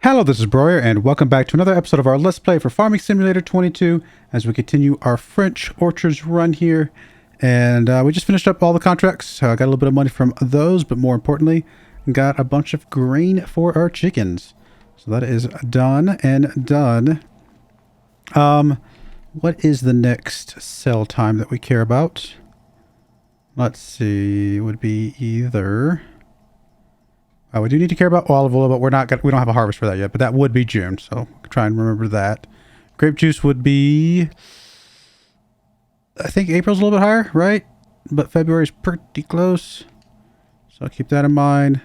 Hello, this is Broyar, and welcome back to another episode of our Let's Play for Farming Simulator 22 as we continue our French orchards run here. And we just finished up all the contracts. Got a little bit of money from those, but more importantly, got a bunch of grain for our chickens. So that is done and done. What is the next sell time that we care about? Let's see. It would be either... we do need to care about olive oil, but we don't have a harvest for that yet. But that would be June, so try and remember that. Grape juice would be, I think April's a little bit higher, right? But February's pretty close, so keep that in mind.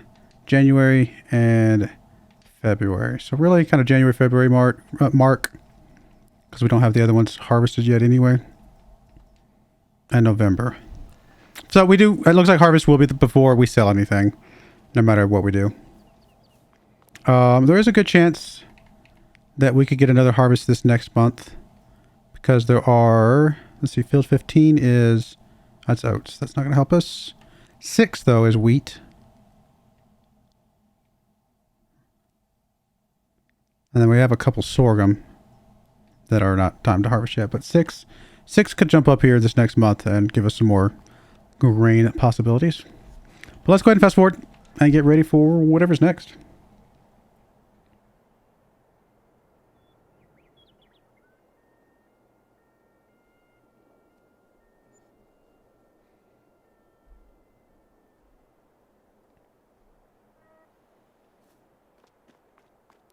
January and February. So really, kind of January, February mark, because we don't have the other ones harvested yet anyway. And November. So we do. It looks like harvest will be before we sell anything. No matter what we do. There is a good chance that we could get another harvest this next month. Because there are... Let's see, field 15 is... That's oats. That's not going to help us. 6, though, is wheat. And then we have a couple sorghum that are not time to harvest yet. But 6 could jump up here this next month and give us some more grain possibilities. But let's go ahead and fast forward and get ready for whatever's next.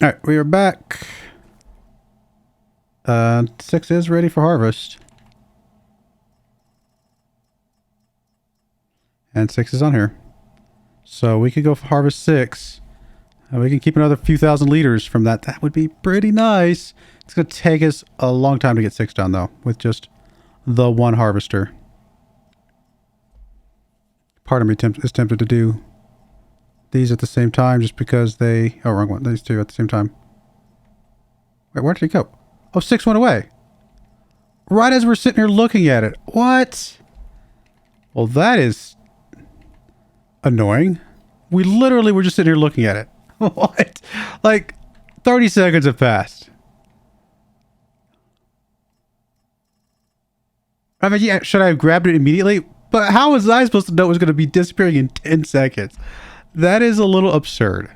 All right, we are back. 6 is ready for harvest. And 6 is on here. So we could go harvest 6. And we can keep another few thousand liters from that. That would be pretty nice. It's going to take us a long time to get 6 done, though, with just the one harvester. Part of me is tempted to do these at the same time just because they... Oh, wrong one. These two at the same time. Wait, where did he go? Oh, 6 went away. Right as we're sitting here looking at it. What? Well, that is... annoying. We literally were just sitting here looking at it. What? Like 30 seconds have passed. I mean, yeah, should I have grabbed it immediately? But how was I supposed to know it was going to be disappearing in 10 seconds? That is a little absurd.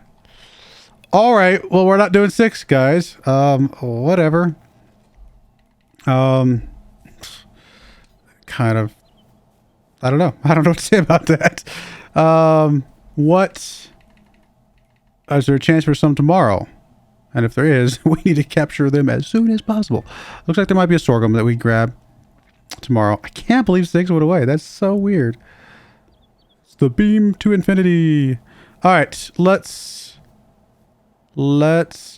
All right. Well, we're not doing 6, guys. Whatever. Kind of. I don't know. I don't know what to say about that. What is there a chance for some tomorrow? And if there is, we need to capture them as soon as possible. Looks like there might be a sorghum that we grab tomorrow. I can't believe 6 went away. That's so weird. It's the beam to infinity. All right, let's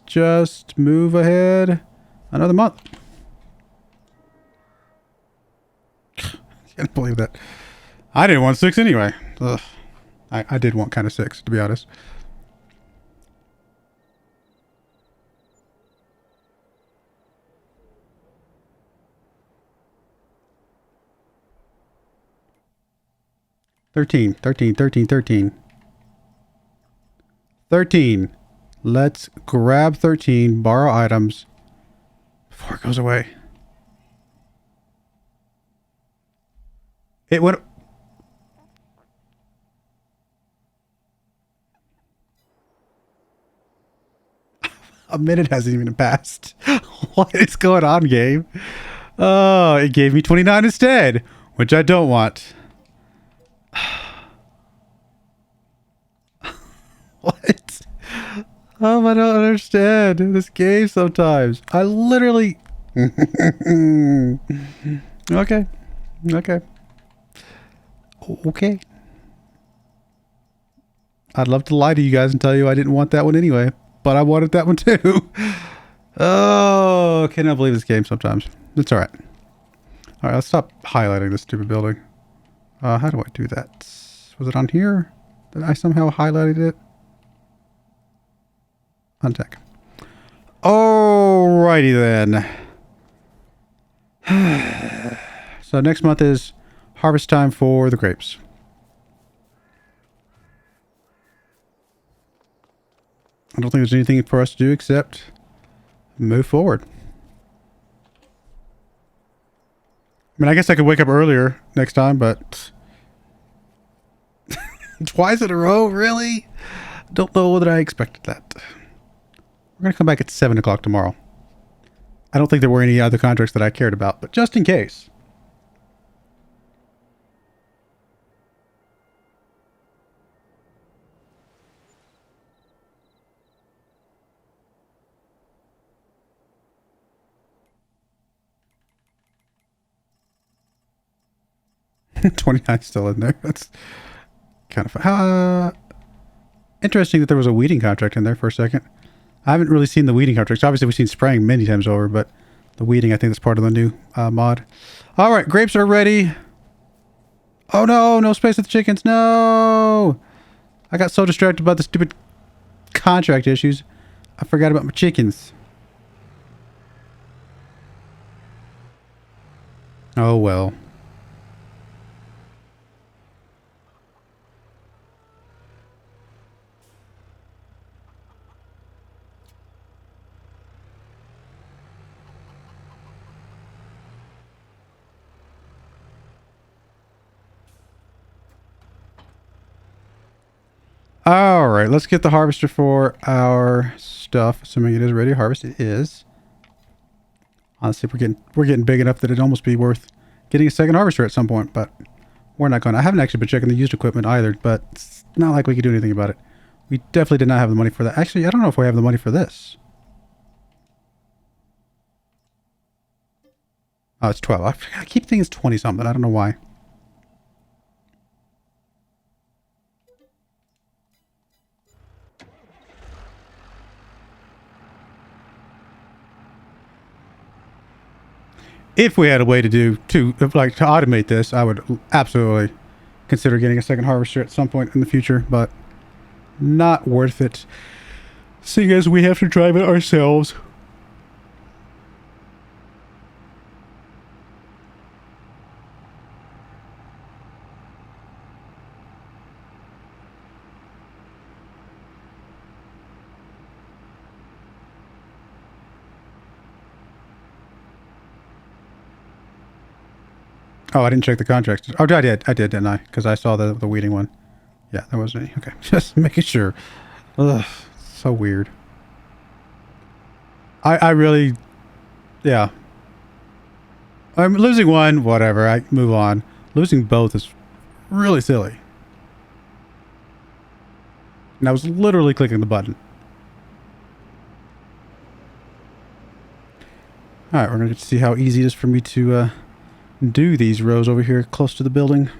just move ahead another month. Can't believe that. I didn't want 6 anyway. Ugh. I did want kind of 6, to be honest. $13. Let's grab 13, borrow items before it goes away. It went... A minute hasn't even passed. What is going on, game? Oh, it gave me 29 instead, which I don't want. What? Oh, I don't understand this game sometimes. I literally... Okay. I'd love to lie to you guys and tell you I didn't want that one anyway. But I wanted that one too. Oh, cannot believe this game sometimes. It's alright. Alright, let's stop highlighting this stupid building. How do I do that? Was it on here? Did I somehow highlighted it? Uncheck. Alrighty then. So next month is harvest time for the grapes. I don't think there's anything for us to do except move forward. I mean, I guess I could wake up earlier next time, but twice in a row, really? Don't know that I expected that. We're going to come back at 7 o'clock tomorrow. I don't think there were any other contracts that I cared about, but just in case. $29 still in there. That's kind of fun. Interesting that there was a weeding contract in there for a second. I haven't really seen the weeding contracts. Obviously, we've seen spraying many times over, but the weeding, I think, is part of the new mod. All right, grapes are ready. Oh, no. No space with the chickens. No. I got so distracted by the stupid contract issues. I forgot about my chickens. Oh, well. All right, let's get the harvester for our stuff, assuming it is ready to harvest. It is. Honestly, we're getting big enough that it'd almost be worth getting a second harvester at some point, but we're not going to. I haven't actually been checking the used equipment either, but it's not like we could do anything about it. We definitely did not have the money for that. Actually, I don't know if we have the money for this. Oh, it's 12. I keep thinking it's 20 something. I don't know why. If we had a way to automate this, I would absolutely consider getting a second harvester at some point in the future, but not worth it, seeing as we have to drive it ourselves. Oh, I didn't check the contracts. Oh, I did, didn't I? Because I saw the weeding one. Yeah, there wasn't any. Okay, just making sure. Ugh, so weird. I really, yeah. I'm losing one, whatever. I move on. Losing both is really silly. And I was literally clicking the button. All right, we're gonna get to see how easy it is for me to do these rows over here close to the building.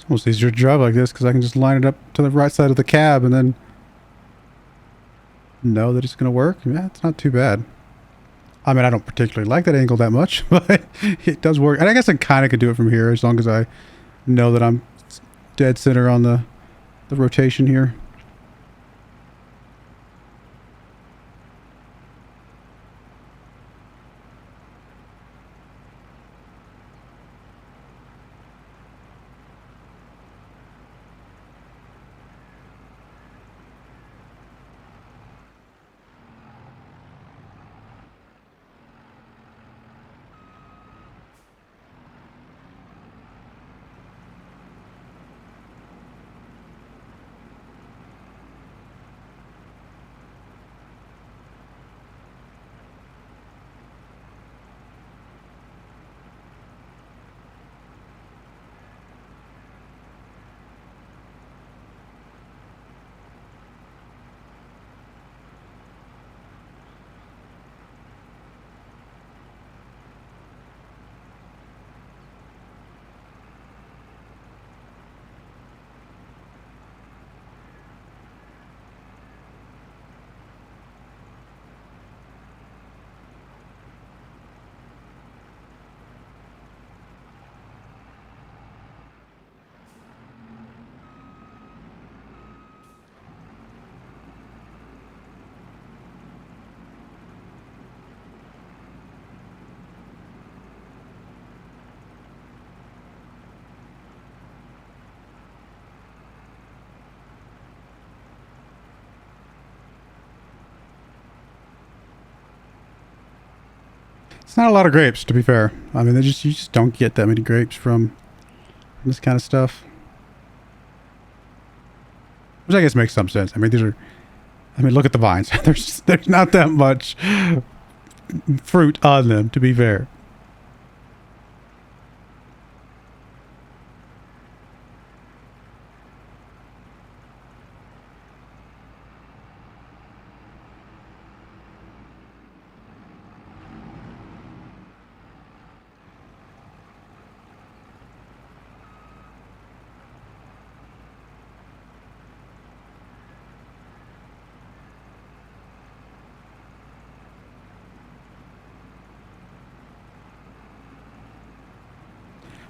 Almost easier to drive like this because I can just line it up to the right side of the cab and then know that it's going to work. Yeah, it's not too bad. I mean, I don't particularly like that angle that much, but it does work. And I guess I kind of could do it from here as long as I know that I'm dead center on the rotation here. It's not a lot of grapes, to be fair. I mean, you just don't get that many grapes from this kind of stuff. Which I guess makes some sense. I mean, look at the vines. There's not that much fruit on them, to be fair.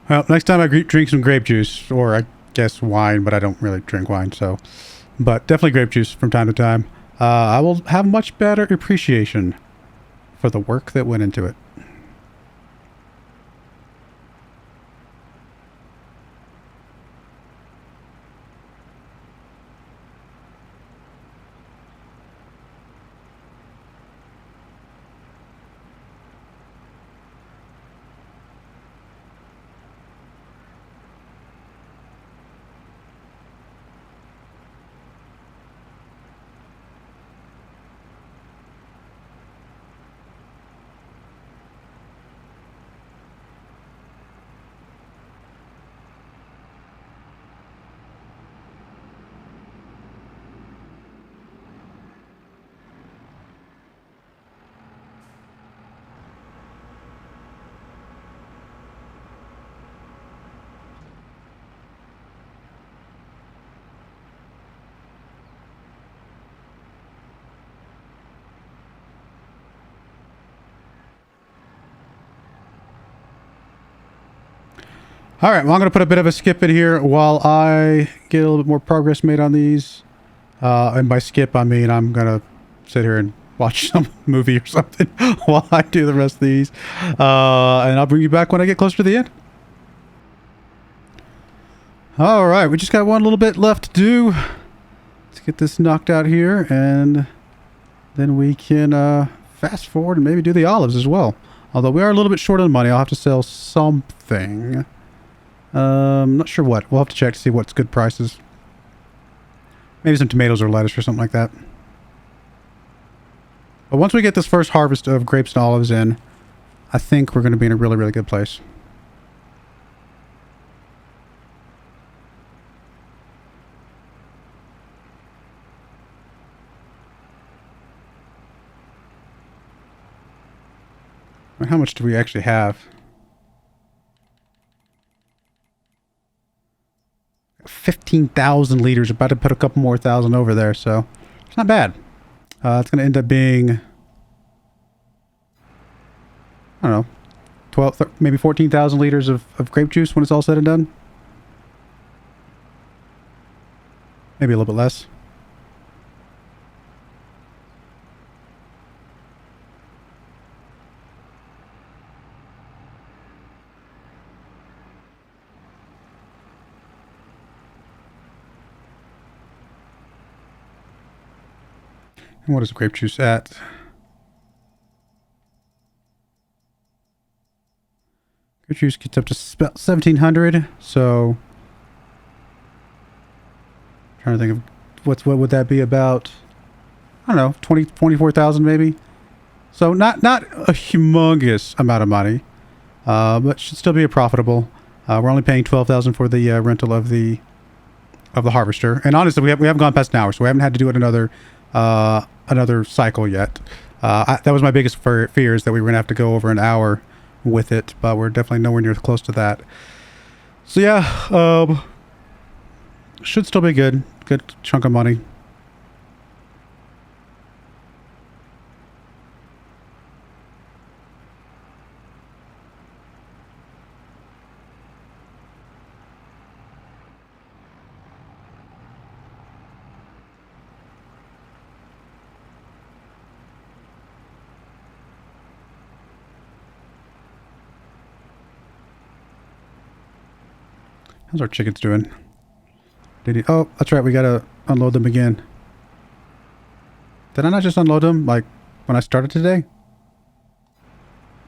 Well, next time I drink some grape juice, or I guess wine, but I don't really drink wine, so. But definitely grape juice from time to time. I will have much better appreciation for the work that went into it. All right, well, I'm going to put a bit of a skip in here while I get a little bit more progress made on these. And by skip, I mean I'm going to sit here and watch some movie or something while I do the rest of these. And I'll bring you back when I get closer to the end. All right, we just got one little bit left to do. Let's get this knocked out here, and then we can fast forward and maybe do the olives as well. Although we are a little bit short on money, I'll have to sell something. Not sure what. We'll have to check to see what's good prices. Maybe some tomatoes or lettuce or something like that. But once we get this first harvest of grapes and olives in, I think we're going to be in a really, really good place. How much do we actually have? 15,000 liters. About to put a couple more thousand over there, so it's not bad. It's going to end up being, I don't know, 12, maybe 14,000 liters of grape juice when it's all said and done. Maybe a little bit less. And what is grape juice at? Grape juice gets up to about 1,700. So, trying to think of what would that be about? I don't know, 24,000 maybe. So not a humongous amount of money, but should still be profitable. We're only paying 12,000 for the rental of the harvester, and honestly, we haven't gone past an hour, so we haven't had to do it another cycle yet. That was my biggest fear, is that we were gonna have to go over an hour with it, but we're definitely nowhere near close to that. So yeah, should still be good chunk of money. How's our chickens doing? Oh, that's right. We gotta unload them again. Did I not just unload them like when I started today?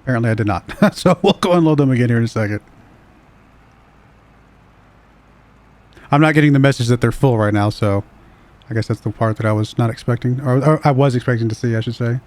Apparently I did not. So we'll go unload them again here in a second. I'm not getting the message that they're full right now, so I guess that's the part that I was not expecting, or I was expecting to see, I should say.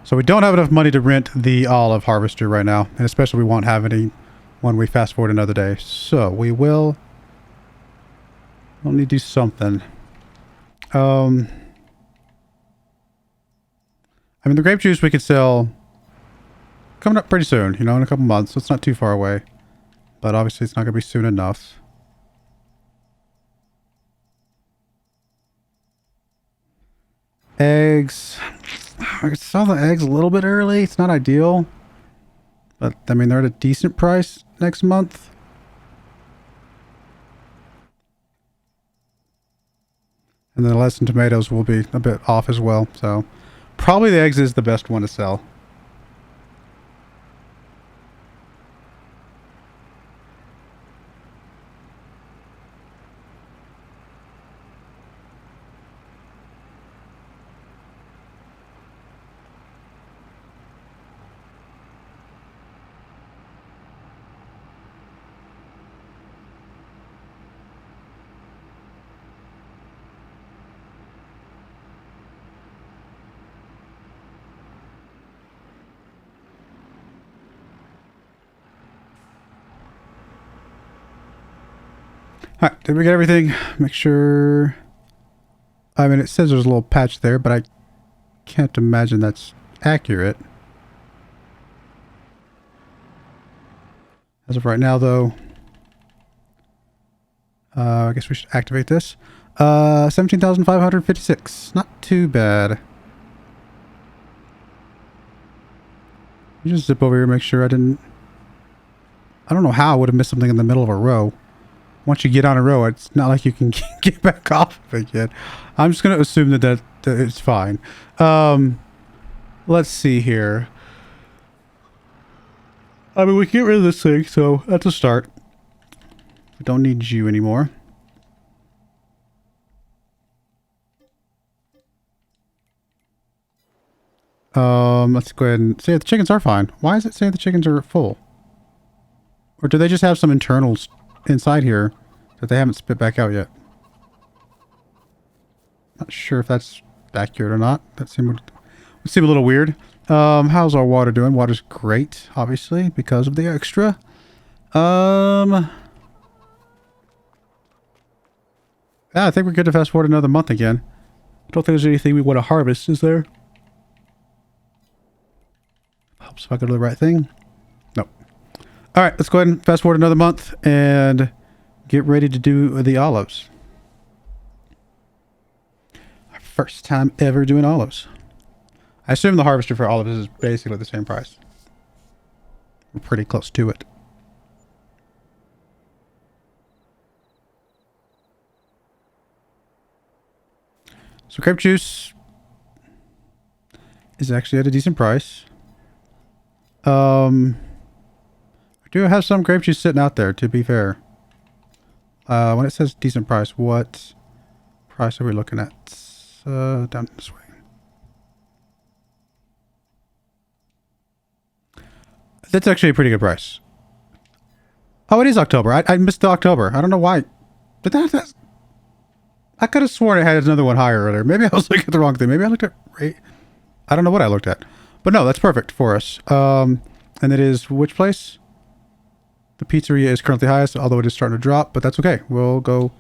So we don't have enough money to rent the olive harvester right now, and especially we won't have any when we fast forward another day. So we'll need to do something. I mean, the grape juice we could sell coming up pretty soon, you know, in a couple months. So it's not too far away, but obviously it's not going to be soon enough. Eggs. I could sell the eggs a little bit early. It's not ideal, but I mean, they're at a decent price next month. And then the lettuce and tomatoes will be a bit off as well. So probably the eggs is the best one to sell. Alright, did we get everything? Make sure... I mean, it says there's a little patch there, but I can't imagine that's accurate. As of right now, though... I guess we should activate this. 17,556. Not too bad. You just zip over here and make sure I didn't... I don't know how I would have missed something in the middle of a row. Once you get on a row, it's not like you can get back off of it yet. I'm just going to assume that it's fine. Let's see here. I mean, we can get rid of this thing, so that's a start. We don't need you anymore. Let's go ahead and say that the chickens are fine. Why does it say the chickens are full? Or do they just have some internals inside here that they haven't spit back out yet? Not sure if that's accurate or not. That would seem a little weird. How's our water doing? Water's great, obviously, because of the extra. Yeah, I think we're good to fast forward another month again. I don't think there's anything we want to harvest, is there? Helps if I go to the right thing. Nope. All right, let's go ahead and fast forward another month and get ready to do the olives. Our first time ever doing olives. I assume the harvester for olives is basically the same price. We're pretty close to it. So grape juice is actually at a decent price. I do have some grape juice sitting out there, to be fair. When it says decent price, what price are we looking at? Down this way. That's actually a pretty good price. Oh, it is October. I missed the October. I don't know why. But that's... I could have sworn it had another one higher earlier. Maybe I was looking at the wrong thing. Maybe I looked at... I don't know what I looked at. But no, that's perfect for us. And it is which place? The pizzeria is currently highest, although it is starting to drop, but that's okay. We'll go...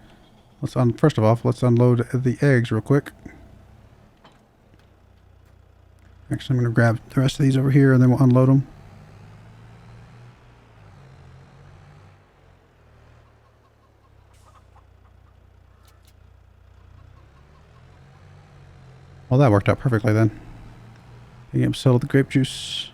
First of all, let's unload the eggs real quick. Actually, I'm going to grab the rest of these over here, and then we'll unload them. Well, that worked out perfectly then. Being able to sell the grape juice.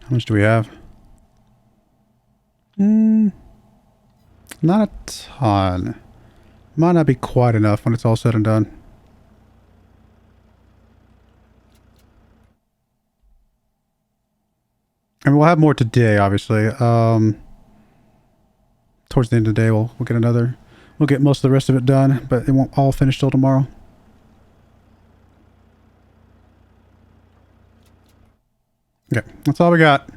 How much do we have? Not a ton. Might not be quite enough when it's all said and done. And we'll have more today, obviously. Towards the end of the day, we'll get another. We'll get most of the rest of it done, but it won't all finish till tomorrow. Okay, that's all we got.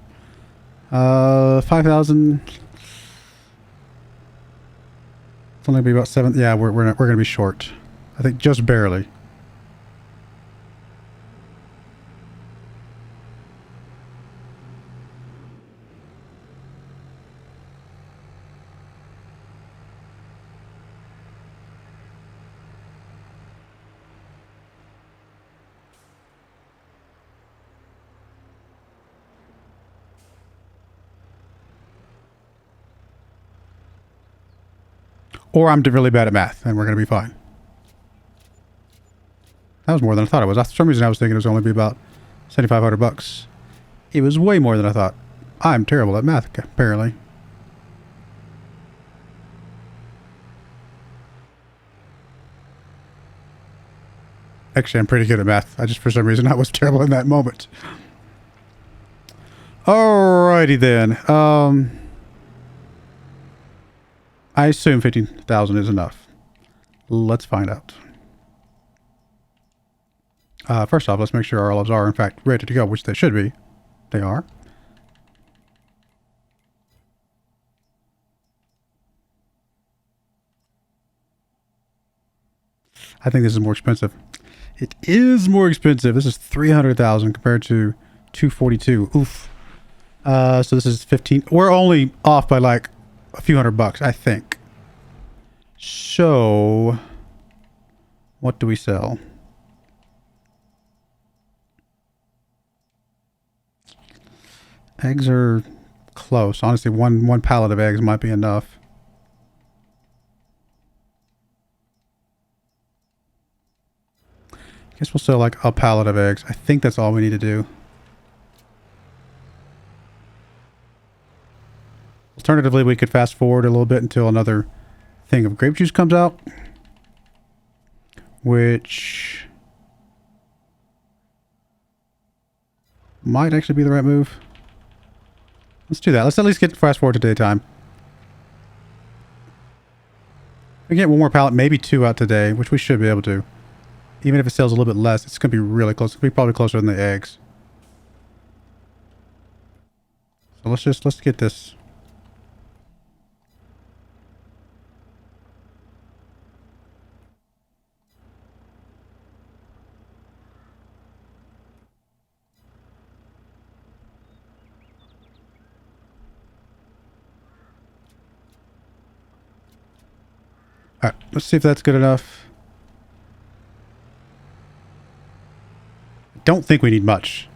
5,000. It's only gonna be about 7. Yeah, we're gonna be short. I think just barely. Or I'm really bad at math, and we're going to be fine. That was more than I thought it was. For some reason, I was thinking it was only be about $7,500. It was way more than I thought. I'm terrible at math, apparently. Actually, I'm pretty good at math. For some reason, I was terrible in that moment. Alrighty then. I assume 15,000 is enough. Let's find out. First off, let's make sure our olives are, in fact, ready to go, which they should be. They are. I think this is more expensive. It is more expensive. This is 300,000 compared to 242. Oof. So this is 15. We're only off by like a few $100, I think. So, what do we sell? Eggs are close. Honestly, one pallet of eggs might be enough. I guess we'll sell like a pallet of eggs. I think that's all we need to do. Alternatively, we could fast forward a little bit until another thing of grape juice comes out, which might actually be the right move. Let's do that. Let's at least get fast forward to daytime. We get one more pallet, maybe 2 out today, which we should be able to. Even if it sells a little bit less, it's going to be really close. It's going to be probably closer than the eggs. So let's get this. Alright, let's see if that's good enough. I don't think we need much.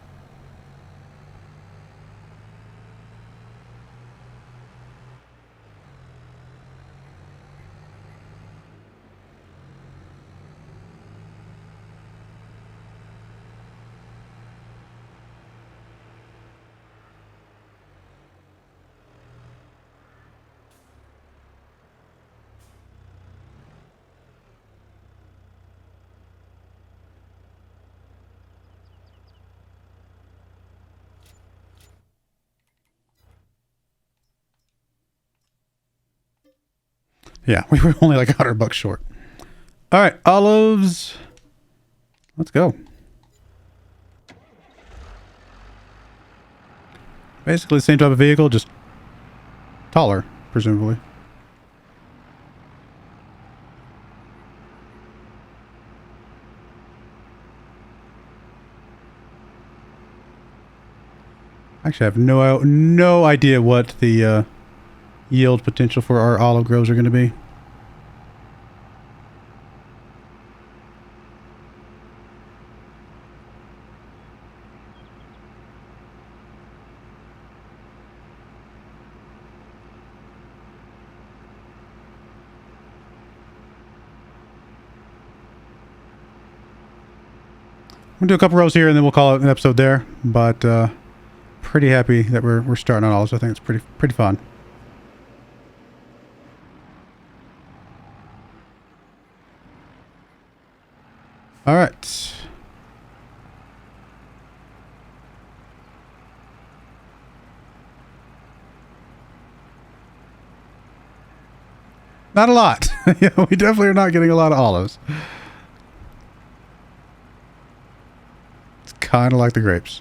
Yeah, we were only like $100 short. All right, olives. Let's go. Basically the same type of vehicle, just taller, presumably. Actually, I have no idea what the yield potential for our olive groves are going to be. We'll do a couple rows here and then we'll call it an episode there. But pretty happy that we're starting on olives. I think it's pretty fun. All right. Not a lot. Yeah, we definitely are not getting a lot of olives. It's kind of like the grapes.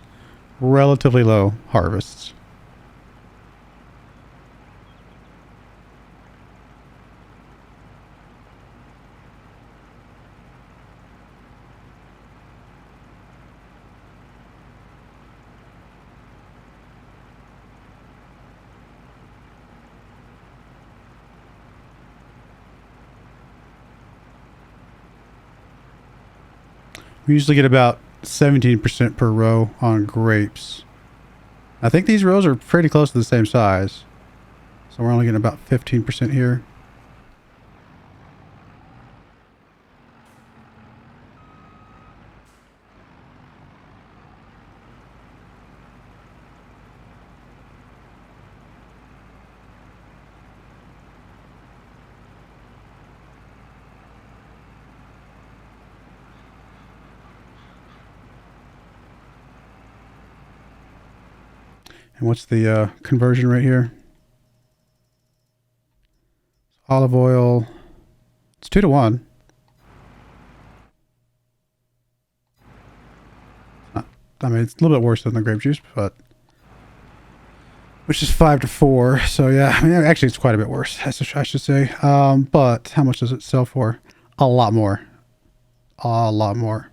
Relatively low harvests. We usually get about 17% per row on grapes. I think these rows are pretty close to the same size. So we're only getting about 15% here. And what's the conversion rate here? Olive oil. It's 2 to 1. I mean, it's a little bit worse than the grape juice, but which is 5 to 4. So yeah, I mean, actually, it's quite a bit worse. I should say. But how much does it sell for? A lot more. A lot more.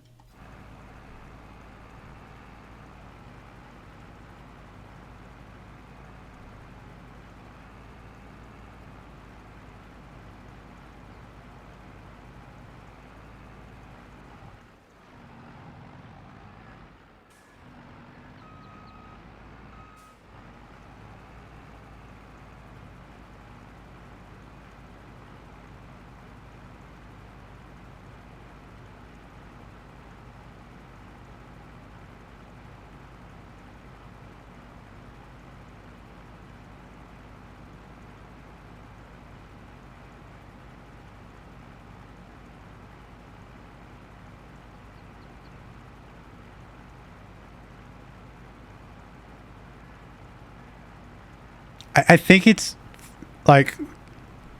I think it's like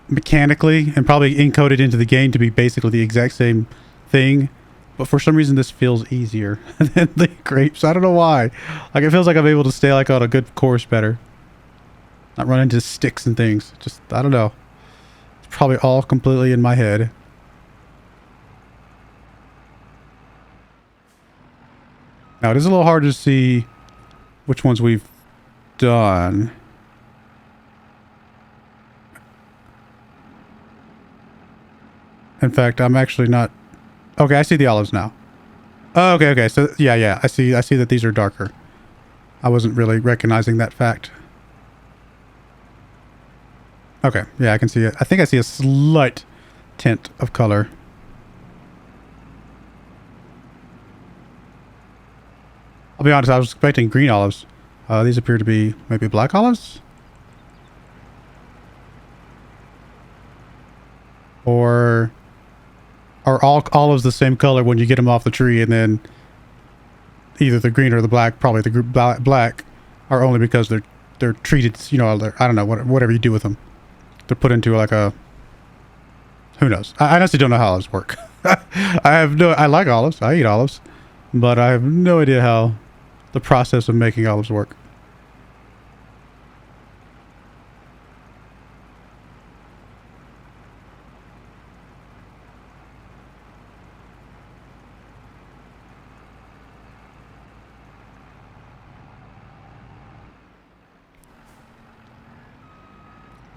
mechanically and probably encoded into the game to be basically the exact same thing. But for some reason, this feels easier than the grapes. I don't know why. Like, it feels like I'm able to stay like on a good course better. Not run into sticks and things. Just, I don't know. It's probably all completely in my head. Now, it is a little hard to see which ones we've done. In fact, I'm actually not... Okay, I see the olives now. Oh, okay. So, yeah. I see that these are darker. I wasn't really recognizing that fact. Okay, yeah, I can see it. I think I see a slight tint of color. I'll be honest, I was expecting green olives. These appear to be maybe black olives? Or are all olives the same color when you get them off the tree, and then either the green or the black, probably the black, are only because they're treated, you know, I don't know, whatever you do with them. They're put into like a... Who knows? I honestly don't know how olives work. I like olives. I eat olives. But I have no idea how the process of making olives work.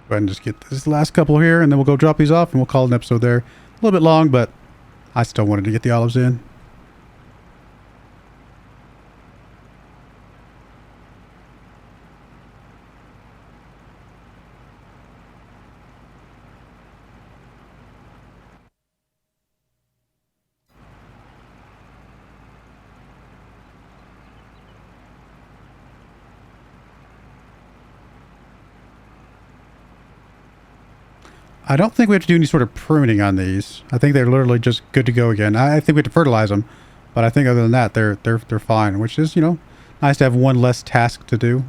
Go ahead and just get this last couple here, and then we'll go drop these off, and we'll call it an episode there. A little bit long, but I still wanted to get the olives in. I don't think we have to do any sort of pruning on these. I think they're literally just good to go again. I think we have to fertilize them, but I think other than that, they're fine, which is, you know, nice to have one less task to do.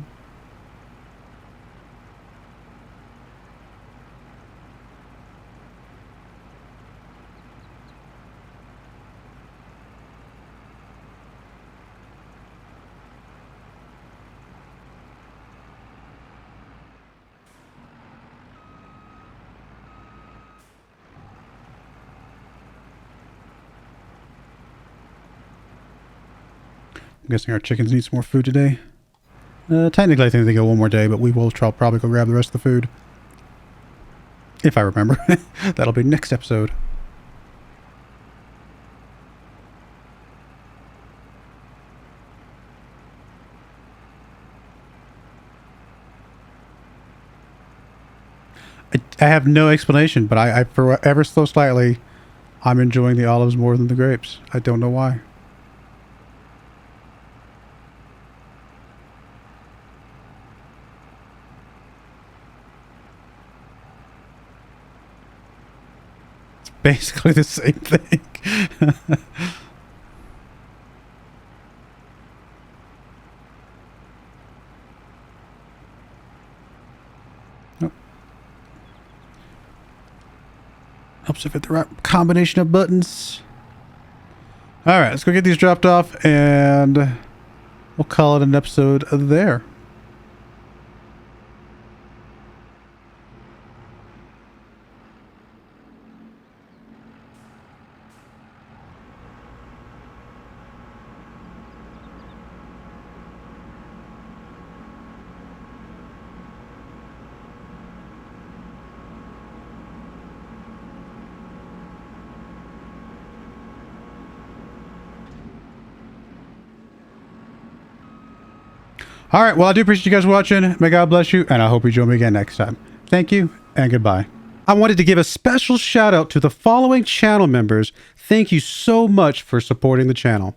I'm guessing our chickens need some more food today. Technically, I think they go one more day, but we will probably go grab the rest of the food. If I remember. That'll be next episode. I have no explanation, but I for ever so slightly, I'm enjoying the olives more than the grapes. I don't know why. Basically the same thing. Nope. Helps if it's the right combination of buttons. Alright, let's go get these dropped off and we'll call it an episode there. All right, well, I do appreciate you guys watching. May God bless you, and I hope you join me again next time. Thank you, and goodbye. I wanted to give a special shout out to the following channel members. Thank you so much for supporting the channel.